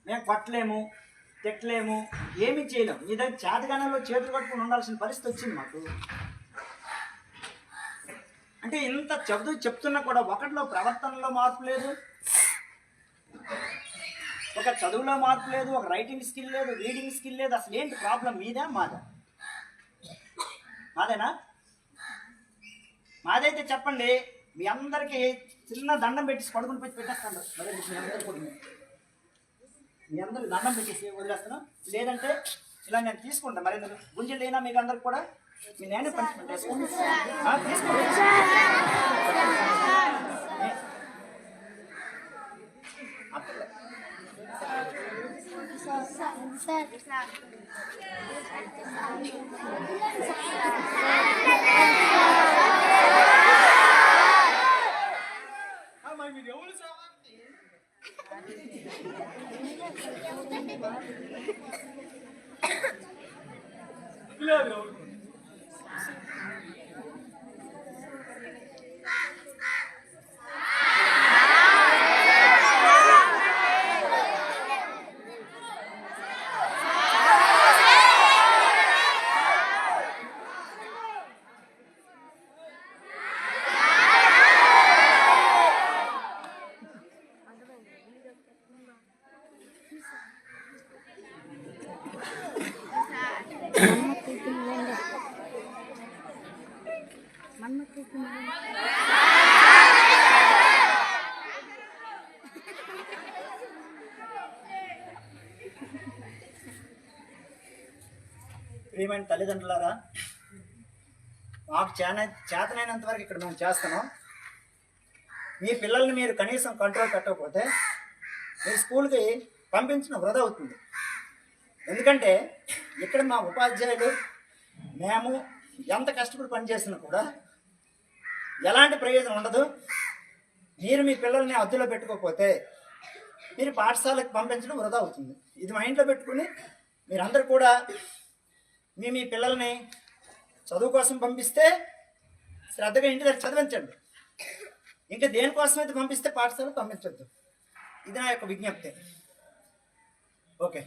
మేము కొట్టలేము, తిట్టలేము, ఏమీ చేయలేము. మీ దగ్గర చేతగానంలో చేతులు కట్టుకుని ఉండాల్సిన పరిస్థితి వచ్చింది మాకు. అంటే ఇంత చెప్తున్నా కూడా ఒకటిలో ప్రవర్తనలో మార్పు లేదు, ఒక చదువులో మార్పు లేదు, ఒక రైటింగ్ స్కిల్ లేదు, రీడింగ్ స్కిల్ లేదు. అసలు ఏంటి ప్రాబ్లం? మీదా మాదా? మాదేనా? మాదైతే చెప్పండి. మీ అందరికీ చిన్న దండం పెట్టేసి పడుకుని పెట్టి పెట్టేస్తాను. మీ అందరికి దండం పెట్టేసి వదిలేస్తాను. లేదంటే ఇలా నేను తీసుకుంటాను. మరి గుంజలు అయినా మీకు అందరికి కూడా మీ నేను పనిష్మెంట్ వేసుకోండి. ప్రియమైన తల్లిదండ్రులారా, మాకు చేతనైనంత వరకు ఇక్కడ మేము చేస్తున్నాం. మీ పిల్లల్ని మీరు కనీసం కంట్రోల్ పెట్టకపోతే మీరు స్కూల్కి పంపించడం వృధా అవుతుంది. ఎందుకంటే ఇక్కడ మా ఉపాధ్యాయులు మేము ఎంత కష్టపడి పనిచేసినా కూడా ఎలాంటి ప్రయోజనం ఉండదు. మీరు మీ పిల్లల్ని అద్దెలో పెట్టుకోకపోతే మీరు పాఠశాలకు పంపించడం వృధా అవుతుంది. ఇది మైండ్లో పెట్టుకుని మీరందరూ కూడా మీ పిల్లల్ని చదువు కోసం పంపిస్తే శ్రద్ధగా ఇంటి దగ్గర చదివించండి. ఇంకా దేనికోసం అయితే పంపిస్తే పాఠశాలకు పంపించద్దు. ఇది నా యొక్క విజ్ఞప్తి. ఓకే.